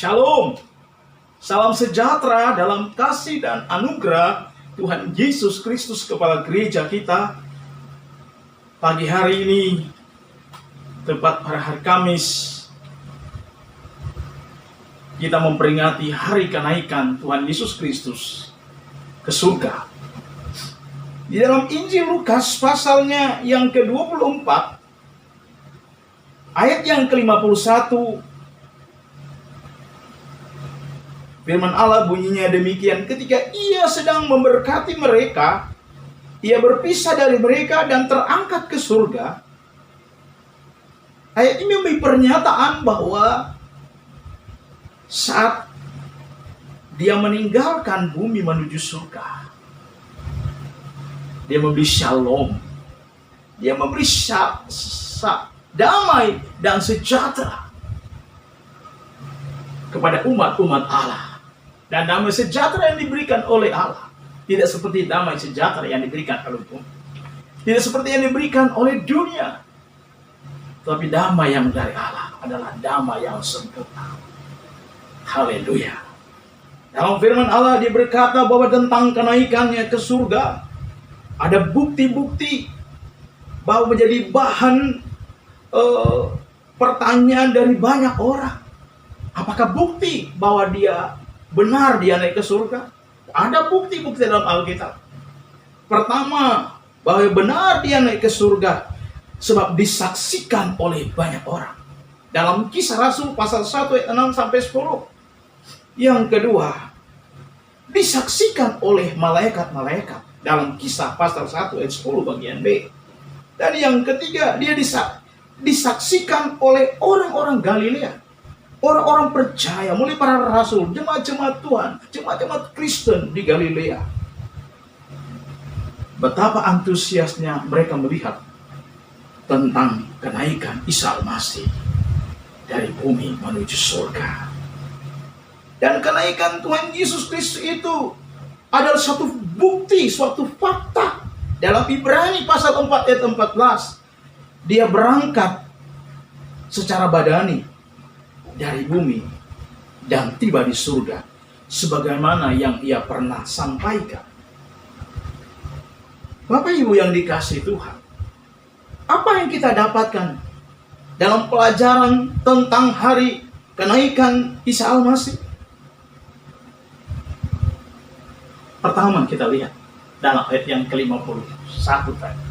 Shalom, salam sejahtera dalam kasih dan anugerah Tuhan Yesus Kristus kepada gereja kita. Pagi hari ini, tepat pada hari Kamis, kita memperingati hari kenaikan Tuhan Yesus Kristus ke surga. Di dalam Injil Lukas pasalnya yang ke-24, ayat yang ke-51, firman Allah bunyinya demikian, ketika ia sedang memberkati mereka, ia berpisah dari mereka dan terangkat ke surga. Ayat ini memberi pernyataan bahwa saat dia meninggalkan bumi menuju surga, dia memberi shalom, dia memberi damai dan sejahtera kepada umat-umat Allah. Dan damai sejahtera yang diberikan oleh Allah tidak seperti damai sejahtera yang diberikan oleh bumi, tidak seperti yang diberikan oleh dunia. Tapi damai yang dari Allah adalah damai yang sempurna. Haleluya. Dalam firman Allah dia berkata bahwa tentang kenaikannya ke surga, ada bukti-bukti bahwa menjadi bahan pertanyaan dari banyak orang. Apakah bukti bahwa dia benar dia naik ke surga? Ada bukti-bukti dalam Alkitab. Pertama, bahwa benar dia naik ke surga sebab disaksikan oleh banyak orang. Dalam Kisah Rasul pasal 1 ayat 6 sampai 10. Yang kedua, disaksikan oleh malaikat-malaikat dalam Kisah pasal 1 ayat 10 bagian B. Dan yang ketiga, dia disaksikan oleh orang-orang Galilea. Orang-orang percaya, mulai para rasul, jemaat-jemaat Tuhan, jemaat-jemaat Kristen di Galilea. Betapa antusiasnya mereka melihat tentang kenaikan Isa Al-Masih dari bumi menuju surga. Dan kenaikan Tuhan Yesus Kristus itu adalah suatu bukti, suatu fakta. Dalam Ibrani pasal 4 ayat 14, dia berangkat secara badani dari bumi dan tiba di surga sebagaimana yang ia pernah sampaikan. Bapak Ibu yang dikasihi Tuhan, apa yang kita dapatkan dalam pelajaran tentang hari kenaikan Isa Al-Masih? Pertama kita lihat dalam ayat yang ke-51 tadi,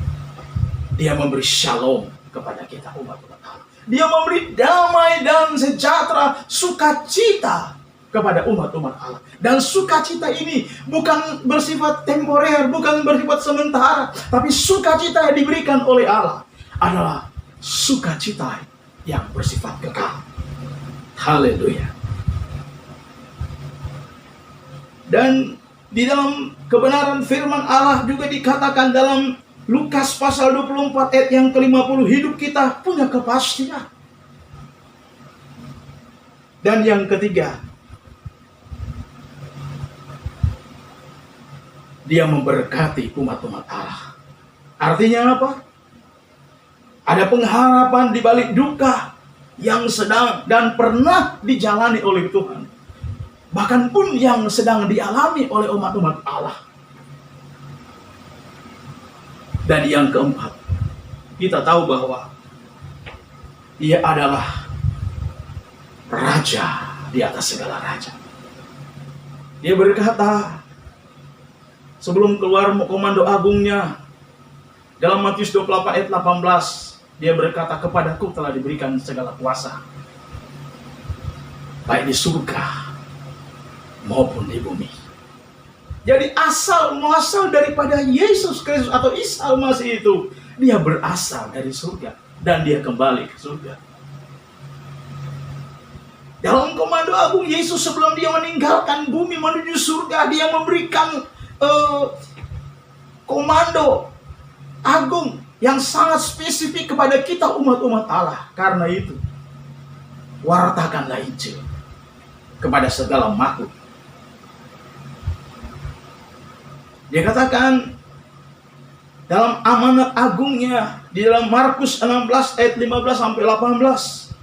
dia memberi shalom kepada kita umat-umat Allah. Dia memberi damai dan sejahtera, sukacita kepada umat-umat Allah. Dan sukacita ini bukan bersifat temporer, bukan bersifat sementara, tapi sukacita yang diberikan oleh Allah adalah sukacita yang bersifat kekal. Haleluya. Dan di dalam kebenaran firman Allah juga dikatakan dalam Lukas pasal 24 ayat yang ke-50, hidup kita punya kepastian. Dan yang ketiga, dia memberkati umat-umat Allah. Artinya apa? Ada pengharapan di balik duka yang sedang dan pernah dijalani oleh Tuhan. Bahkan pun yang sedang dialami oleh umat-umat Allah. Dan yang keempat, kita tahu bahwa dia adalah raja di atas segala raja. Dia berkata sebelum keluar komando agungnya dalam Matius 28 ayat 18, dia berkata, kepadaku telah diberikan segala kuasa baik di surga maupun di bumi. Jadi asal muasal daripada Yesus Kristus atau Isa Al-Masih itu, dia berasal dari surga dan dia kembali ke surga. Dalam komando agung Yesus sebelum dia meninggalkan bumi menuju surga, dia memberikan komando agung yang sangat spesifik kepada kita umat-umat Allah. Karena itu, wartakanlah Injil kepada segala makhluk. Dia katakan dalam amanat agungnya di dalam Markus 16 ayat 15 sampai 18,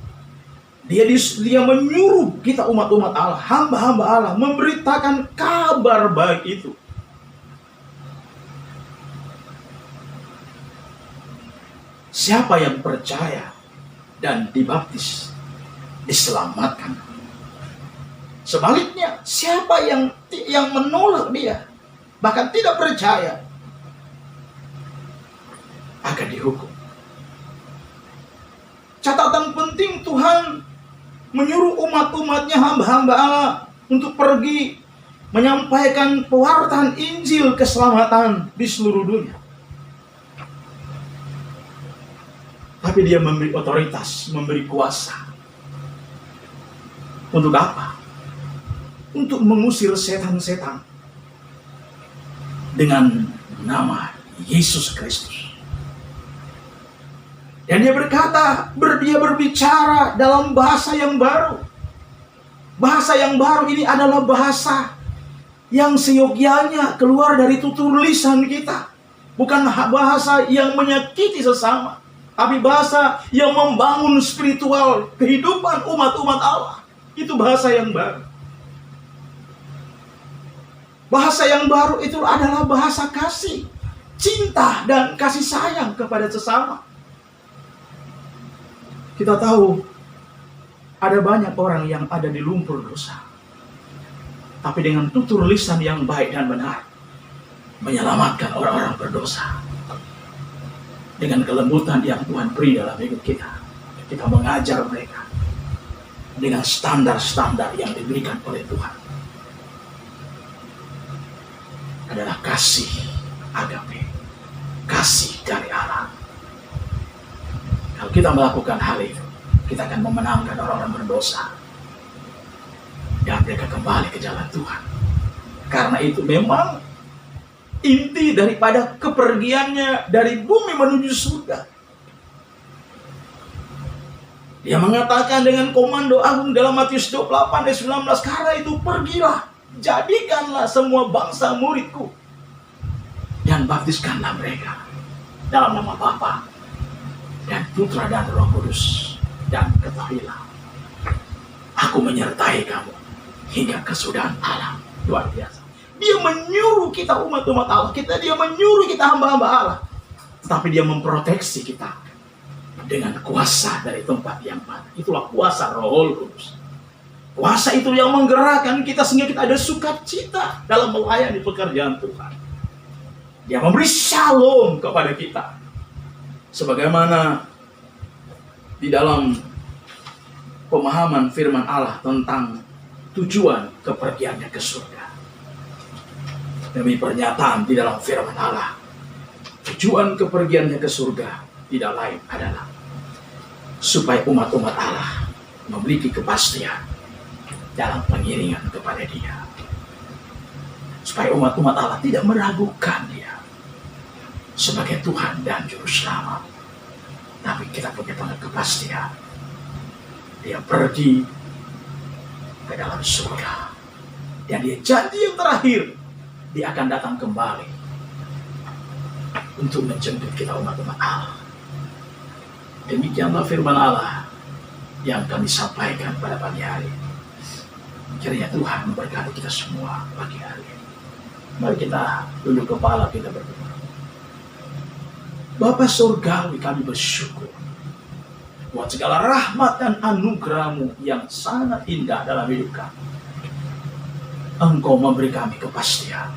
Dia menyuruh kita umat-umat Allah, hamba-hamba Allah, memberitakan kabar baik itu. Siapa yang percaya dan dibaptis diselamatkan. Sebaliknya, siapa yang menolak dia, bahkan tidak percaya, akan dihukum. Catatan penting, Tuhan menyuruh umat-umatnya, hamba-hamba Allah, untuk pergi menyampaikan pewartaan Injil keselamatan di seluruh dunia. Tapi dia memberi otoritas, memberi kuasa. Untuk apa? Untuk mengusir setan-setan dengan nama Yesus Kristus. Dan dia berkata, dia berbicara dalam bahasa yang baru. Bahasa yang baru ini adalah bahasa yang seyogyanya keluar dari tutur lisan kita. Bukan bahasa yang menyakiti sesama, tapi bahasa yang membangun spiritual kehidupan umat-umat Allah. Itu bahasa yang baru. Bahasa yang baru itu adalah bahasa kasih, cinta, dan kasih sayang kepada sesama. Kita tahu ada banyak orang yang ada di lumpur dosa, tapi dengan tutur lisan yang baik dan benar menyelamatkan orang-orang berdosa. Dengan kelembutan yang Tuhan beri dalam hidup kita, kita mengajar mereka dengan standar-standar yang diberikan oleh Tuhan. Adalah kasih agape, kasih dari Allah. Kalau kita melakukan hal itu, kita akan memenangkan orang-orang berdosa dan mereka kembali ke jalan Tuhan. Karena itu memang inti daripada kepergiannya dari bumi menuju surga. Dia mengatakan dengan komando agung dalam Matius 28 ayat 19, karena itu pergilah, jadikanlah semua bangsa muridku, dan baptiskanlah mereka dalam nama Bapa dan Putra dan Roh Kudus, dan ketahuilah, aku menyertai kamu hingga kesudahan alam. Luar biasa. Dia menyuruh kita umat-umat Allah, dia menyuruh kita hamba-hamba Allah, tapi dia memproteksi kita dengan kuasa dari tempat yang mana. Itulah kuasa Roh Kudus. Kuasa itu yang menggerakkan kita sehingga kita ada sukacita dalam melayani pekerjaan Tuhan. Dia memberi shalom kepada kita. Sebagaimana di dalam pemahaman firman Allah tentang tujuan kepergiannya ke surga. Demi pernyataan di dalam firman Allah, tujuan kepergiannya ke surga tidak lain adalah supaya umat-umat Allah memiliki kepastian dalam pengiringan kepada Dia. Supaya umat-umat Allah tidak meragukan Dia sebagai Tuhan dan Juru Selamat. Tapi kita punya kepastian Dia pergi ke dalam surga. Dan Dia janji yang terakhir, Dia akan datang kembali untuk menjemput kita umat-umat Allah. Demikianlah firman Allah yang kami sampaikan pada pagi hari. Kiranya Tuhan memberkati kita semua pagi hari ini. Mari kita tunduk kepala, kita berdoa. Bapa surgawi, kami bersyukur buat segala rahmat dan anugerah-Mu yang sangat indah dalam hidup kami. Engkau memberi kami kepastian,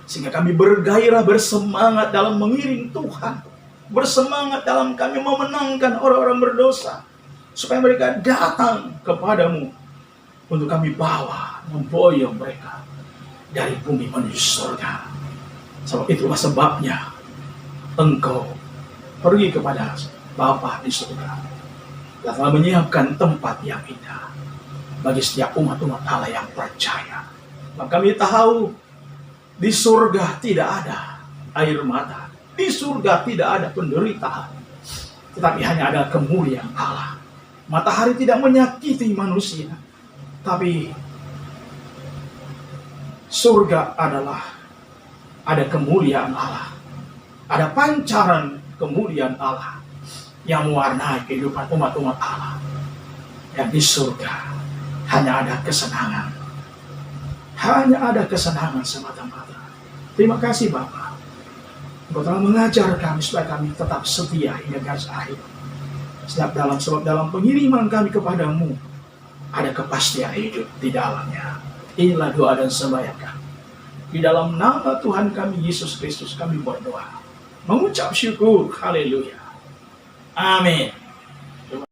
sehingga kami bergairah, bersemangat dalam mengiring Tuhan, bersemangat dalam kami memenangkan orang-orang berdosa, supaya mereka datang kepadamu untuk kami bawa, memboyong mereka dari bumi menuju surga. Sebab itulah sebabnya Engkau pergi kepada Bapa di surga dan telah menyiapkan tempat yang indah bagi setiap umat-umat Allah yang percaya. Maka kami tahu di surga tidak ada air mata, di surga tidak ada penderitaan, tetapi hanya ada kemuliaan Allah. Matahari tidak menyakiti manusia, tapi surga adalah ada kemuliaan Allah, ada pancaran kemuliaan Allah yang mewarnai kehidupan umat-umat Allah. yang di surga hanya ada kesenangan. Hanya ada kesenangan semata-mata. Terima kasih Bapa. Engkau telah mengajar kami supaya kami tetap setia hingga garis akhir. Sebab dalam pengiriman kami kepadamu ada kepastian hidup di dalamnya. Inilah doa dan sembahyang kami. Di dalam nama Tuhan kami Yesus Kristus kami berdoa. Mengucap syukur. Haleluya. Amin.